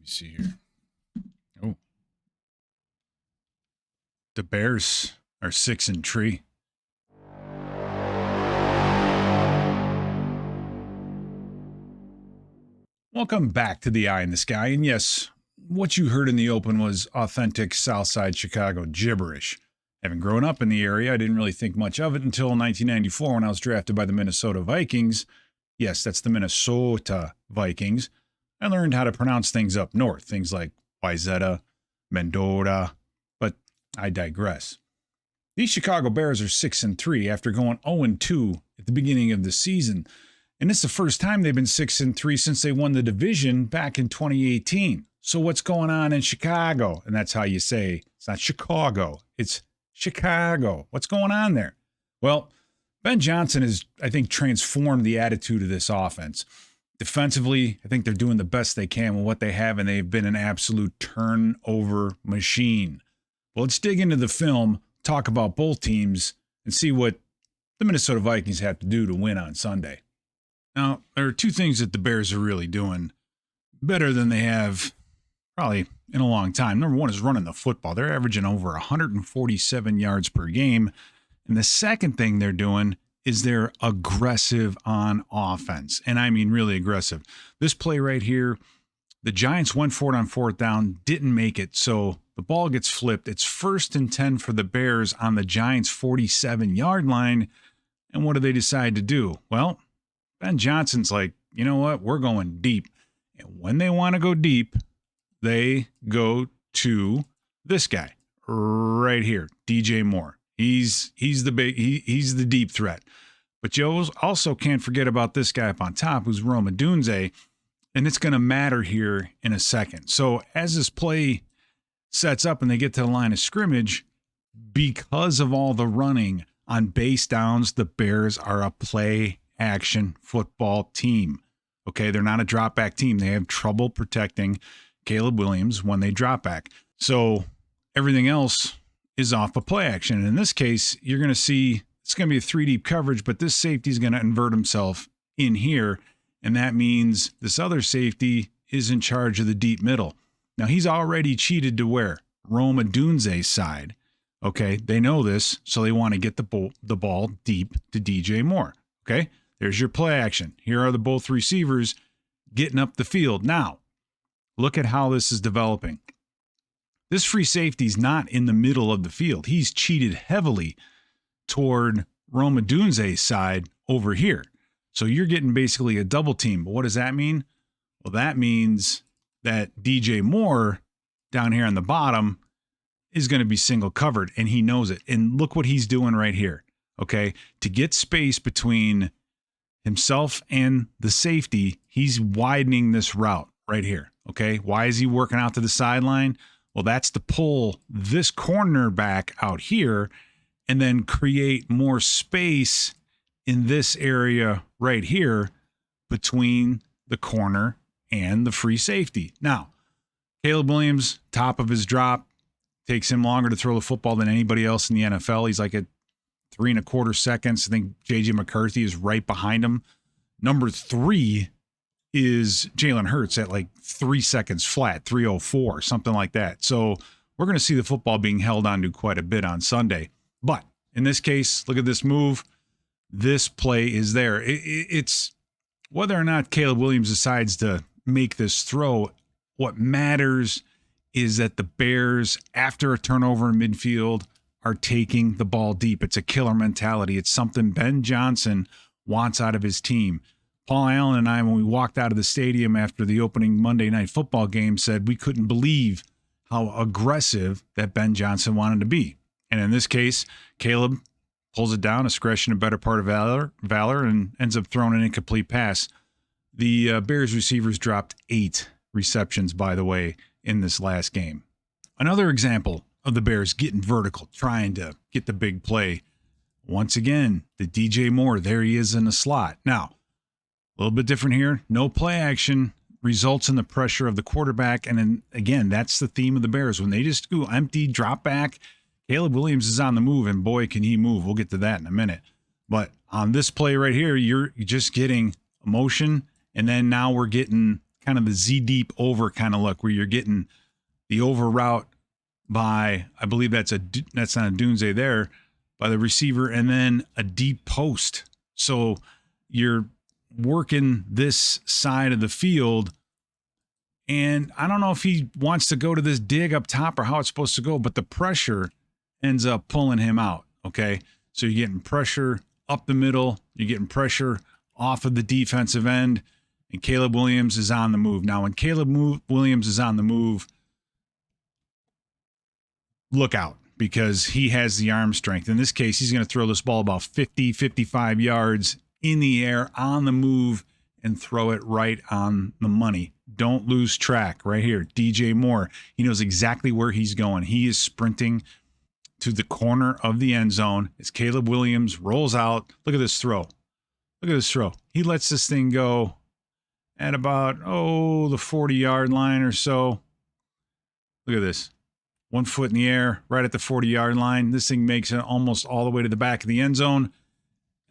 me see here. Oh. The Bears are 6-3. Welcome back to the Eye in the Sky. And yes, what you heard in the open was authentic Southside Chicago gibberish. Having grown up in the area, I didn't really think much of it until 1994 when I was drafted by the Minnesota Vikings. Yes, that's the Minnesota Vikings. I learned how to pronounce things up north, things like Wyzetta, Mendota, but I digress. These Chicago Bears are 6-3 after going 0-2 at the beginning of the season. And it's the first time they've been 6-3 since they won the division back in 2018. So what's going on in Chicago? And that's how you say, it's not Chicago, it's Chicago. What's going on there? Well, Ben Johnson has, I think, transformed the attitude of this offense. Defensively, I think they're doing the best they can with what they have, and they've been an absolute turnover machine. Well, let's dig into the film, talk about both teams, and see what the Minnesota Vikings have to do to win on Sunday. Now, there are two things that the Bears are really doing better than they have probably in a long time. Number one is running the football. They're averaging over 147 yards per game. And the second thing they're doing is they're aggressive on offense. And I mean really aggressive. This play right here, the Giants went for it on fourth down, didn't make it. So the ball gets flipped. It's 1st and 10 for the Bears on the Giants' 47-yard line. And what do they decide to do? Well, Ben Johnson's like, you know what? We're going deep. And when they want to go deep, they go to this guy right here, DJ Moore. He's the deep threat. But you also can't forget about this guy up on top, who's Rome Odunze, and it's going to matter here in a second. So as this play sets up and they get to the line of scrimmage, because of all the running on base downs, the Bears are a play-action football team. Okay, they're not a drop-back team. They have trouble protecting Caleb Williams when they drop back. So everything else is off of play action. And in this case, you're going to see it's going to be a 3-deep coverage, but this safety is going to invert himself in here. And that means this other safety is in charge of the deep middle. Now, he's already cheated to where? Rome Odunze's side. Okay, they know this, so they want to get the ball deep to DJ Moore. Okay, there's your play action. Here are the both receivers getting up the field. Now, look at how this is developing. This free safety is not in the middle of the field. He's cheated heavily toward Rome Odunze's side over here. So you're getting basically a double team. But what does that mean? Well, that means that DJ Moore down here on the bottom is going to be single covered, and he knows it. And look what he's doing right here. Okay, to get space between himself and the safety, he's widening this route right here. Okay, why is he working out to the sideline? Well, that's to pull this cornerback out here and then create more space in this area right here between the corner and the free safety. Now, Caleb Williams, top of his drop, takes him longer to throw the football than anybody else in the NFL. He's like at 3.25 seconds. I think J.J. McCarthy is right behind him. Number 3 is Jalen Hurts at like 3 seconds flat, 3:04, something like that. So we're going to see the football being held on to quite a bit on Sunday. But in this case, look at this move. This play is there. It's whether or not Caleb Williams decides to make this throw. What matters is that the Bears, after a turnover in midfield, are taking the ball deep. It's a killer mentality. It's something Ben Johnson wants out of his team. Paul Allen and I, when we walked out of the stadium after the opening Monday Night Football game, said we couldn't believe how aggressive that Ben Johnson wanted to be. And in this case, Caleb pulls it down, discretion, a better part of valor, and ends up throwing an incomplete pass. The Bears receivers dropped 8 receptions, by the way, in this last game. Another example of the Bears getting vertical, trying to get the big play. Once again, the DJ Moore, there he is in the slot. Now, a little bit different here. No play action results in the pressure of the quarterback. And then, again, that's the theme of the Bears. When they just go empty, drop back, Caleb Williams is on the move, and boy, can he move. We'll get to that in a minute. But on this play right here, you're just getting motion, and then now we're getting kind of the Z deep over kind of look where you're getting the over route by, I believe that's not a Dunze there, by the receiver, and then a deep post. So you're working this side of the field, and I don't know if he wants to go to this dig up top or how it's supposed to go, but the pressure ends up pulling him out, okay? So you're getting pressure up the middle, you're getting pressure off of the defensive end, and Caleb Williams is on the move. Now, when Caleb Williams is on the move, look out, because he has the arm strength. In this case, he's going to throw this ball about 50, 55 yards in the air on the move and throw it right on the money. Don't lose track right here. DJ Moore, he knows exactly where he's going. He is sprinting to the corner of the end zone as Caleb Williams rolls out. Look at this throw. Look at this throw. He lets this thing go at about, the 40-yard line or so. Look at this. 1 foot in the air, right at the 40-yard line. This thing makes it almost all the way to the back of the end zone.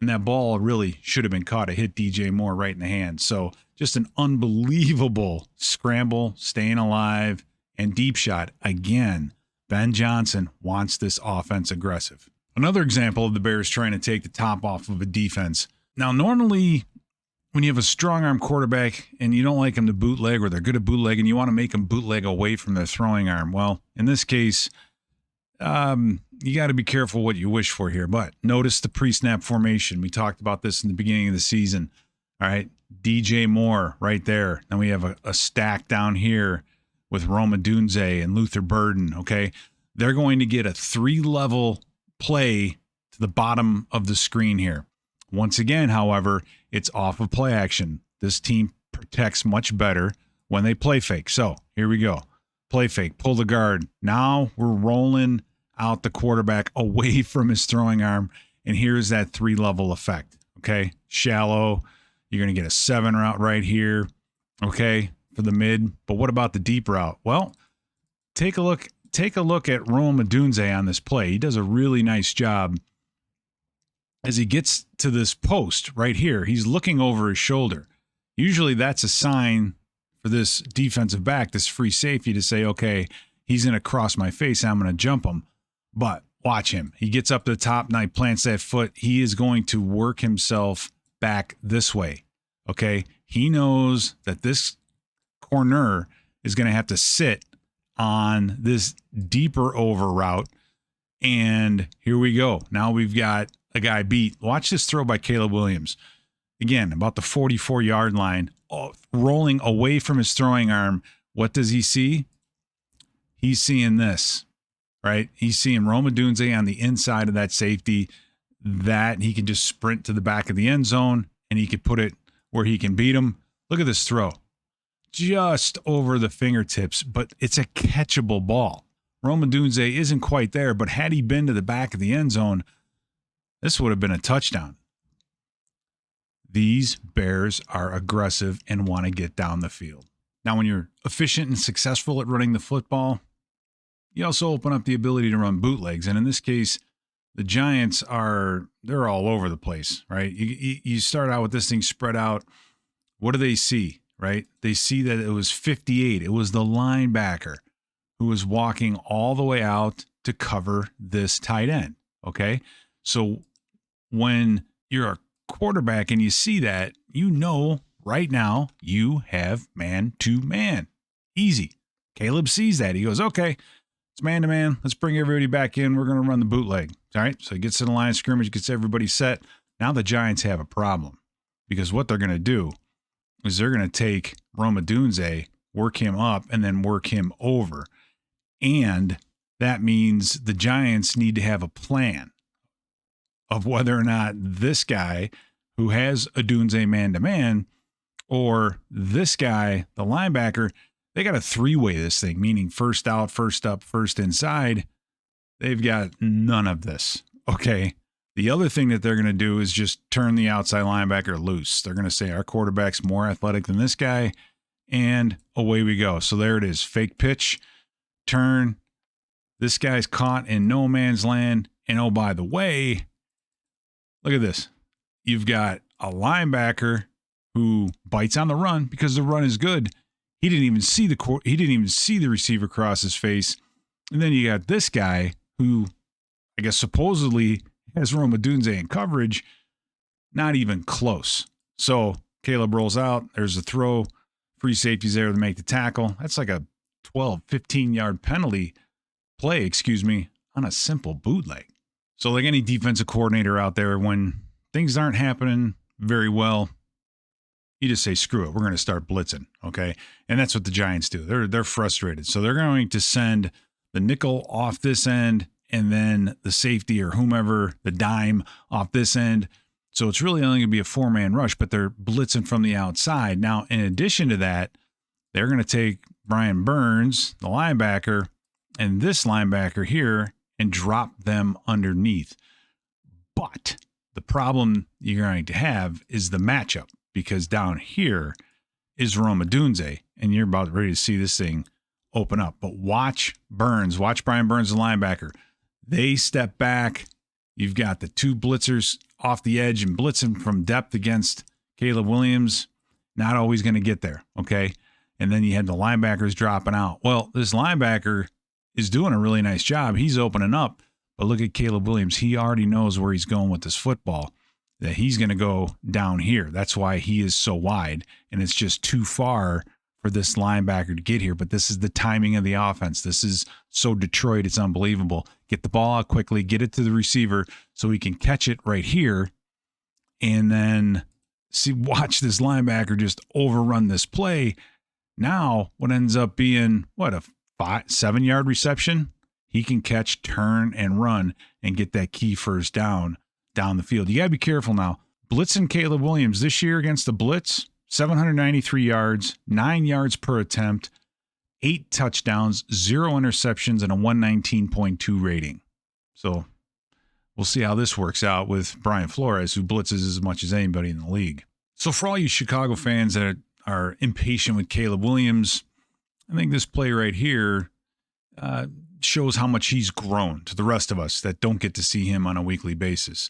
And that ball really should have been caught. It hit DJ Moore right in the hand. So just an unbelievable scramble, staying alive, and deep shot. Again, Ben Johnson wants this offense aggressive. Another example of the Bears trying to take the top off of a defense. Now, normally when you have a strong arm quarterback and you don't like them to bootleg, or they're good at bootlegging, you want to make them bootleg away from their throwing arm. Well, in this case, you got to be careful what you wish for here. But notice the pre-snap formation. We talked about this in the beginning of the season. All right, DJ Moore right there. Then we have a stack down here with Roma Dunze and Luther Burden. Okay, they're going to get a 3-level play to the bottom of the screen here. Once again, however, it's off of play action. This team protects much better when they play fake. So here we go. Play fake, pull the guard. Now we're rolling out the quarterback away from his throwing arm, and here's that 3-level effect. Okay, shallow. You're going to get a 7 route right here, okay, for the mid. But what about the deep route? Well, take a look at Roma Dunze on this play. He does a really nice job. As he gets to this post right here, he's looking over his shoulder. Usually that's a sign for this defensive back, this free safety, to say, okay, he's going to cross my face, I'm going to jump him. But watch him. He gets up to the top, now he plants that foot. He is going to work himself back this way, okay? He knows that this corner is going to have to sit on this deeper over route, and here we go. Now we've got a guy beat. Watch this throw by Caleb Williams. Again, about the 44-yard line, rolling away from his throwing arm. What does he see? He's seeing this, right? He's seeing Roma Dunze on the inside of that safety, that he can just sprint to the back of the end zone, and he can put it where he can beat him. Look at this throw. Just over the fingertips, but it's a catchable ball. Roma Dunze isn't quite there, but had he been to the back of the end zone, this would have been a touchdown. These Bears are aggressive and want to get down the field. Now, when you're efficient and successful at running the football, you also open up the ability to run bootlegs. And in this case, the Giants they're all over the place, right? You start out with this thing spread out. What do they see, right? They see that it was 58. It was the linebacker who was walking all the way out to cover this tight end, okay? So when you're a quarterback and you see that, you know right now you have man-to-man. Easy. Caleb sees that. He goes, okay, it's man-to-man. Let's bring everybody back in. We're going to run the bootleg. All right, so he gets to the line of scrimmage, gets everybody set. Now the Giants have a problem, because what they're going to do is they're going to take Roma Dunze, work him up, and then work him over. And that means the Giants need to have a plan of whether or not this guy who has a Dunze man-to-man, or this guy, the linebacker, they got to 3-way this thing, meaning first out, first up, first inside. They've got none of this, okay? The other thing that they're going to do is just turn the outside linebacker loose. They're going to say our quarterback's more athletic than this guy, and away we go. So there it is, fake pitch, turn. This guy's caught in no man's land, and oh, by the way, look at this. You've got a linebacker who bites on the run because the run is good, He didn't even see the receiver cross his face. And then you got this guy who, I guess, supposedly has Rome Odunze in coverage, not even close. So Caleb rolls out. There's a throw. Free safety's there to make the tackle. That's like a 12, 15-yard penalty play, on a simple bootleg. So like any defensive coordinator out there, when things aren't happening very well, you just say, screw it, we're going to start blitzing, okay? And that's what the Giants do. They're frustrated. So they're going to send the nickel off this end and then the safety or whomever, the dime, off this end. So it's really only going to be a four-man rush, but they're blitzing from the outside. Now, in addition to that, they're going to take Brian Burns, the linebacker, and this linebacker here and drop them underneath. But the problem you're going to have is the matchup, because down here is Rome Odunze, and you're about ready to see this thing open up. But watch Brian Burns, the linebacker. They step back. You've got the two blitzers off the edge and blitzing from depth against Caleb Williams. Not always going to get there, okay? And then you had the linebackers dropping out. Well, this linebacker is doing a really nice job. He's opening up. But look at Caleb Williams. He already knows where he's going with this football, that he's going to go down here. That's why he is so wide, and it's just too far for this linebacker to get here. But this is the timing of the offense. This is so Detroit, it's unbelievable. Get the ball out quickly, get it to the receiver so he can catch it right here, and then watch this linebacker just overrun this play. Now, what ends up being, a 7-yard reception? He can catch, turn, and run and get that key first down the field. You got to be careful now. Blitzing Caleb Williams this year against the blitz, 793 yards, 9 yards per attempt, 8 touchdowns, 0 interceptions, and a 119.2 rating. So we'll see how this works out with Brian Flores, who blitzes as much as anybody in the league. So for all you Chicago fans that are impatient with Caleb Williams, I think this play right here shows how much he's grown to the rest of us that don't get to see him on a weekly basis.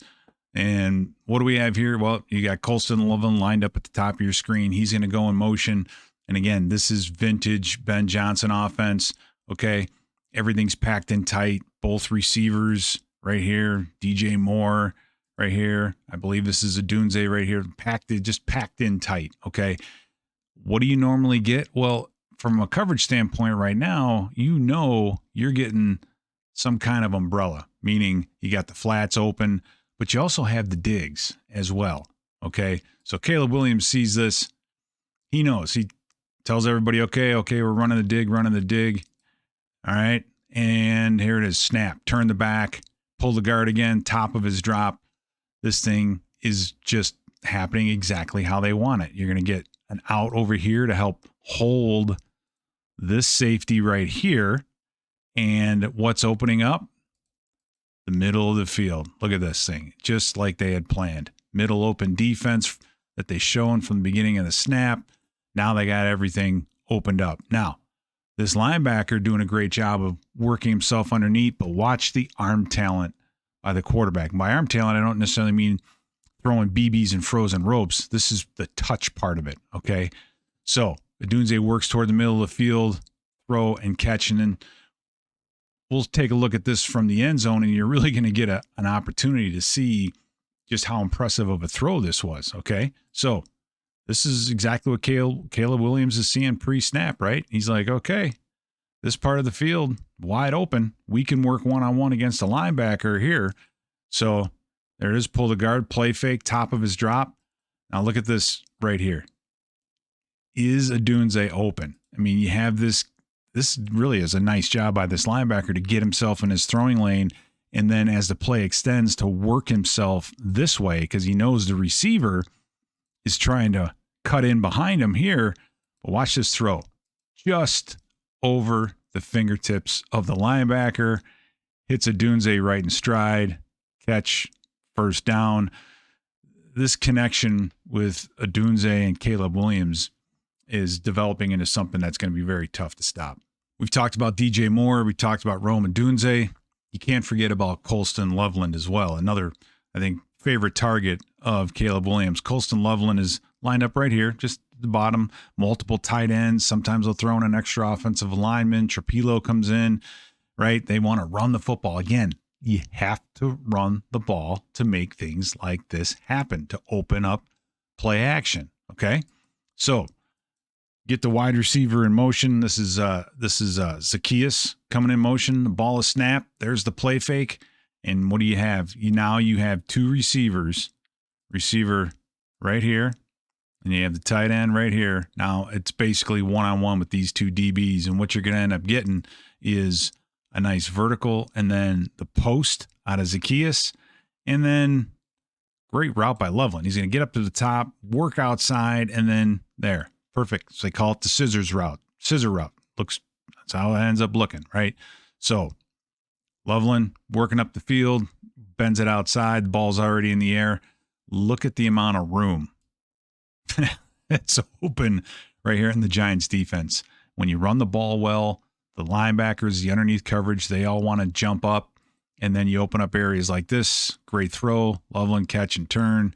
And what do we have here? Well, you got Colston Loveland lined up at the top of your screen. He's going to go in motion. And again, this is vintage Ben Johnson offense. Okay. Everything's packed in tight. Both receivers right here. DJ Moore right here. I believe this is a Odunze right here. Packed in tight. Okay. What do you normally get? Well, from a coverage standpoint right now, you're getting some kind of umbrella, meaning you got the flats open, but you also have the digs as well, okay? So Caleb Williams sees this. He knows. He tells everybody, okay, we're running the dig. All right, and here it is, snap. Turn the back, pull the guard again, top of his drop. This thing is just happening exactly how they want it. You're going to get an out over here to help hold this safety right here. And what's opening up? The middle of the field. Look at this thing. Just like they had planned. Middle open defense that they shown from the beginning of the snap. Now they got everything opened up. Now, this linebacker doing a great job of working himself underneath, but watch the arm talent by the quarterback. And by arm talent, I don't necessarily mean throwing BBs and frozen ropes. This is the touch part of it, okay? So Odunze works toward the middle of the field, throw and catch, and then we'll take a look at this from the end zone, and you're really going to get an opportunity to see just how impressive of a throw this was, okay? So this is exactly what Caleb Williams is seeing pre-snap, right? He's like, okay, this part of the field, wide open. We can work one-on-one against a linebacker here. So there it is, pull the guard, play fake, top of his drop. Now look at this right here. Is Odunze open? I mean, you have this really is a nice job by this linebacker to get himself in his throwing lane, and then as the play extends to work himself this way because he knows the receiver is trying to cut in behind him here. But watch this throw. Just over the fingertips of the linebacker. Hits Odunze right in stride. Catch, first down. This connection with Odunze and Caleb Williams is developing into something that's going to be very tough to stop. We've talked about DJ Moore. We talked about Rome Odunze. You can't forget about Colston Loveland as well. Another, I think, favorite target of Caleb Williams. Colston Loveland is lined up right here, just the bottom, multiple tight ends. Sometimes they'll throw in an extra offensive lineman. Trapilo comes in, right? They want to run the football. Again, you have to run the ball to make things like this happen, to open up play action. Okay. So get the wide receiver in motion. This is Zacchaeus coming in motion. The ball is snapped. There's the play fake. And what do you have? You have two receivers. Receiver right here, and you have the tight end right here. Now it's basically one-on-one with these two DBs, and what you're going to end up getting is a nice vertical, and then the post out of Zacchaeus, and then great route by Loveland. He's going to get up to the top, work outside, and then there. Perfect. So they call it the scissor route. That's how it ends up looking, right? So Loveland working up the field, bends it outside, the ball's already in the air. Look at the amount of room it's open right here in the Giants defense. When you run the ball well, the linebackers, the underneath coverage, they all want to jump up, and then you open up areas like this. Great throw, Loveland catch and turn.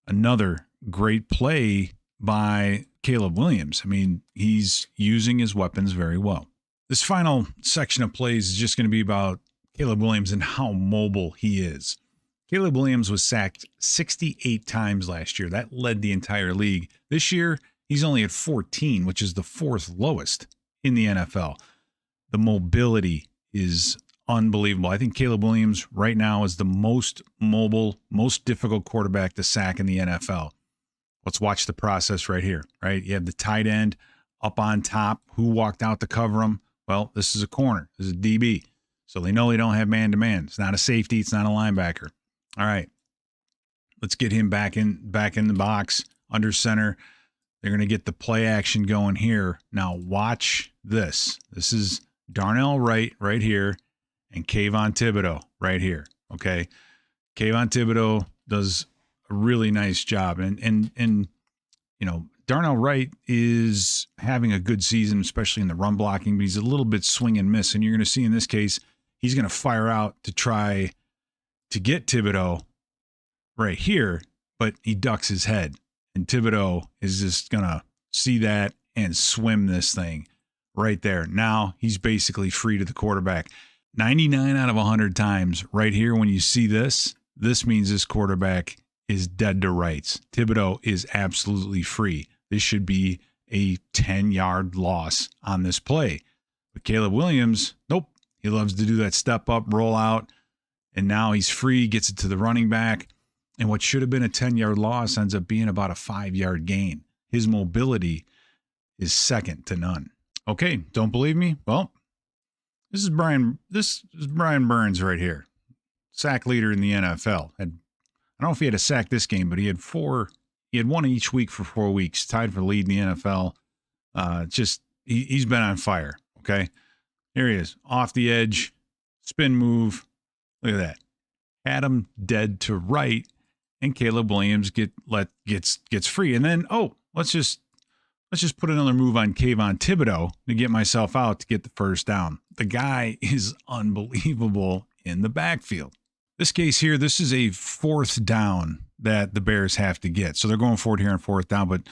Another great play by Caleb Williams. I mean, he's using his weapons very well. This final section of plays is just going to be about Caleb Williams and how mobile he is. Caleb Williams was sacked 68 times last year. That led the entire league. This year, he's only at 14, which is the fourth lowest in the NFL. The mobility is unbelievable. I think Caleb Williams right now is the most mobile, most difficult quarterback to sack in the NFL. Let's watch the process right here, right? You have the tight end up on top. Who walked out to cover him? Well, this is a corner. This is a DB. So they know they don't have man-to-man. It's not a safety. It's not a linebacker. All right, let's get him back in the box, under center. They're going to get the play action going here. Now watch this. This is Darnell Wright right here and Kayvon Thibodeau right here, okay? Kayvon Thibodeau does a really nice job. And you know, Darnell Wright is having a good season, especially in the run blocking, but he's a little bit swing and miss. And you're going to see in this case, he's going to fire out to try to get Thibodeau right here, but he ducks his head. And Thibodeau is just going to see that and swim this thing right there. Now he's basically free to the quarterback. 99 out of 100 times right here when you see this, this means this quarterback is dead to rights. Thibodeau is absolutely free. This should be a 10-yard loss on this play. But Caleb Williams, nope. He loves to do that step up, roll out. And now he's free, gets it to the running back. And what should have been a 10-yard loss ends up being about a 5-yard gain. His mobility is second to none. Okay, don't believe me? Well, this is Brian Burns right here. Sack leader in the NFL. I don't know if he had a sack this game, but he had one each week for 4 weeks, tied for lead in the NFL. He's been on fire, okay? Here he is, off the edge, spin move. Look at that. Had him dead to right, and Caleb Williams gets free. And then, let's just put another move on Kayvon Thibodeau to get myself out to get the first down. The guy is unbelievable in the backfield. This case here, this is a fourth down that the Bears have to get. So they're going for it here on fourth down. But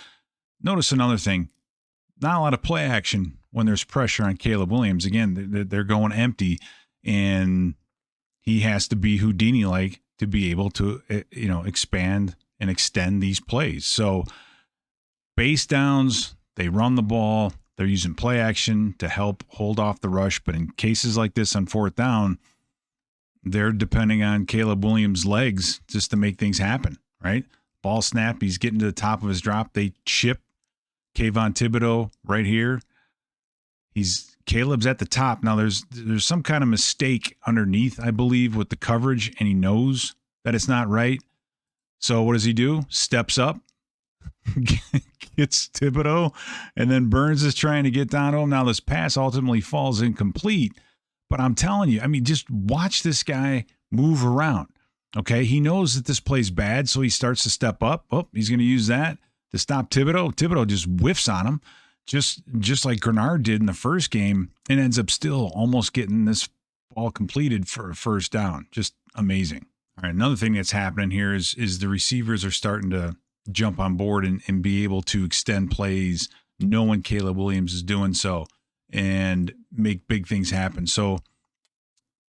notice another thing. Not a lot of play action when there's pressure on Caleb Williams. Again, they're going empty, and he has to be Houdini-like to be able to, expand and extend these plays. So base downs, they run the ball. They're using play action to help hold off the rush. But in cases like this on fourth down, they're depending on Caleb Williams' legs just to make things happen, right? Ball snap, he's getting to the top of his drop. They chip Kayvon Thibodeau right here. Caleb's at the top. Now there's some kind of mistake underneath, I believe, with the coverage, and he knows that it's not right. So what does he do? Steps up, gets Thibodeau, and then Burns is trying to get down to him. Now this pass ultimately falls incomplete. But I'm telling you, just watch this guy move around, okay? He knows that this play's bad, so he starts to step up. He's going to use that to stop Thibodeau. Thibodeau just whiffs on him, just like Grenard did in the first game, and ends up still almost getting this ball completed for a first down. Just amazing. All right, another thing that's happening here is the receivers are starting to jump on board and be able to extend plays, knowing Caleb Williams is doing so, and make big things happen. So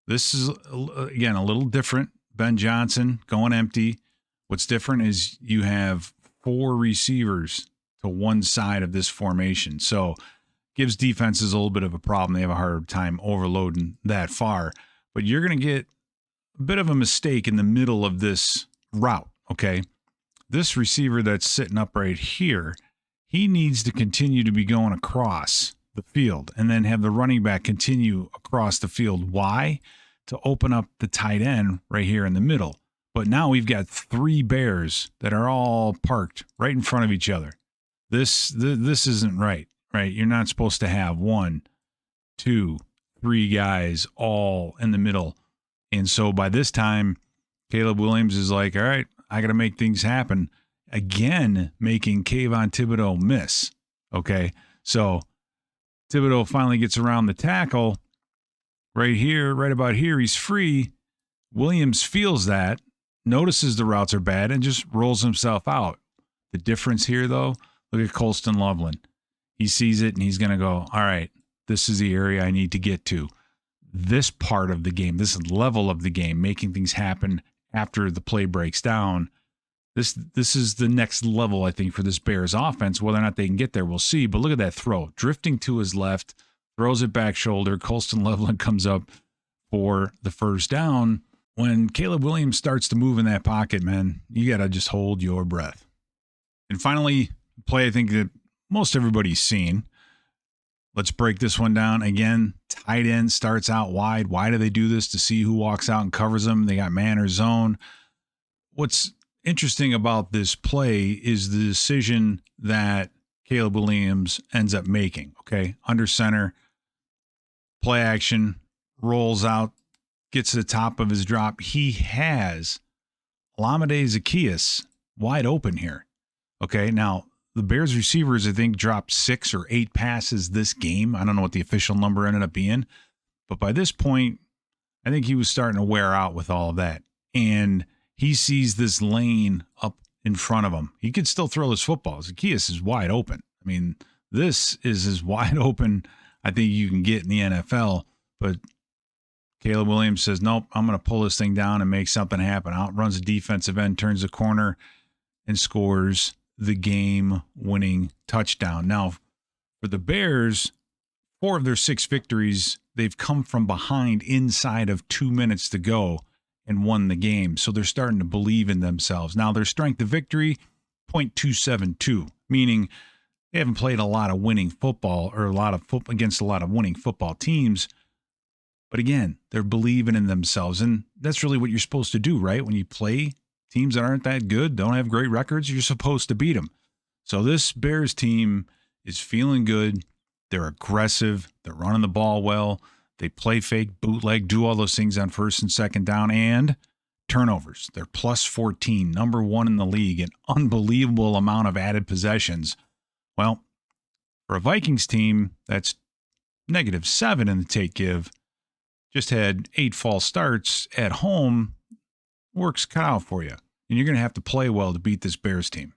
this is, again, a little different. Ben Johnson going empty. What's different is you have 4 receivers to one side of this formation. So gives defenses a little bit of a problem. They have a hard time overloading that far. But you're going to get a bit of a mistake in the middle of this route, okay? This receiver that's sitting up right here, he needs to continue to be going across the field and then have the running back continue across the field. Why? To open up the tight end right here in the middle. But now we've got 3 Bears that are all parked right in front of each other. This isn't right? You're not supposed to have 1, 2, 3 guys all in the middle. And so by this time, Caleb Williams is like, all right, I got to make things happen. Again, making Kayvon Thibodeau miss. Okay, so Thibodeau finally gets around the tackle. Right here, right about here, he's free. Williams feels that, notices the routes are bad, and just rolls himself out. The difference here, though, look at Colston Loveland. He sees it, and he's going to go, all right, this is the area I need to get to. This part of the game, this level of the game, making things happen after the play breaks down, this is the next level, I think, for this Bears offense. Whether or not they can get there, we'll see. But look at that throw. Drifting to his left, throws it back shoulder. Colston Loveland comes up for the first down. When Caleb Williams starts to move in that pocket, man, you got to just hold your breath. And finally, play I think that most everybody's seen. Let's break this one down. Again, tight end starts out wide. Why do they do this? To see who walks out and covers them. They got man or zone. What's interesting about this play is the decision that Caleb Williams ends up making. Okay, under center, play action, rolls out, gets to the top of his drop. He has Olamide Zaccheaus wide open here. Okay, now the Bears receivers, I think, dropped 6 or 8 passes this game. I don't know what the official number ended up being, but by this point, I think he was starting to wear out with all of that. And he sees this lane up in front of him. He could still throw his football. Zaccheaus is wide open. I mean, this is as wide open I think you can get in the NFL. But Caleb Williams says, nope, I'm going to pull this thing down and make something happen. Outruns the defensive end, turns the corner, and scores the game-winning touchdown. Now, for the Bears, 4 of their 6 victories, they've come from behind inside of 2 minutes to go and won the game. So they're starting to believe in themselves. Now, their strength of victory, .272, meaning they haven't played a lot of winning football or against a lot of winning football teams. But again, they're believing in themselves. And that's really what you're supposed to do, right? When you play teams that aren't that good, don't have great records, you're supposed to beat them. So this Bears team is feeling good. They're aggressive. They're running the ball well. They play fake, bootleg, do all those things on first and second down, and turnovers. They're plus 14, number 1 in the league, an unbelievable amount of added possessions. Well, for a Vikings team that's -7 in the take-give, just had 8 false starts at home, work's cut out for you. And you're going to have to play well to beat this Bears team.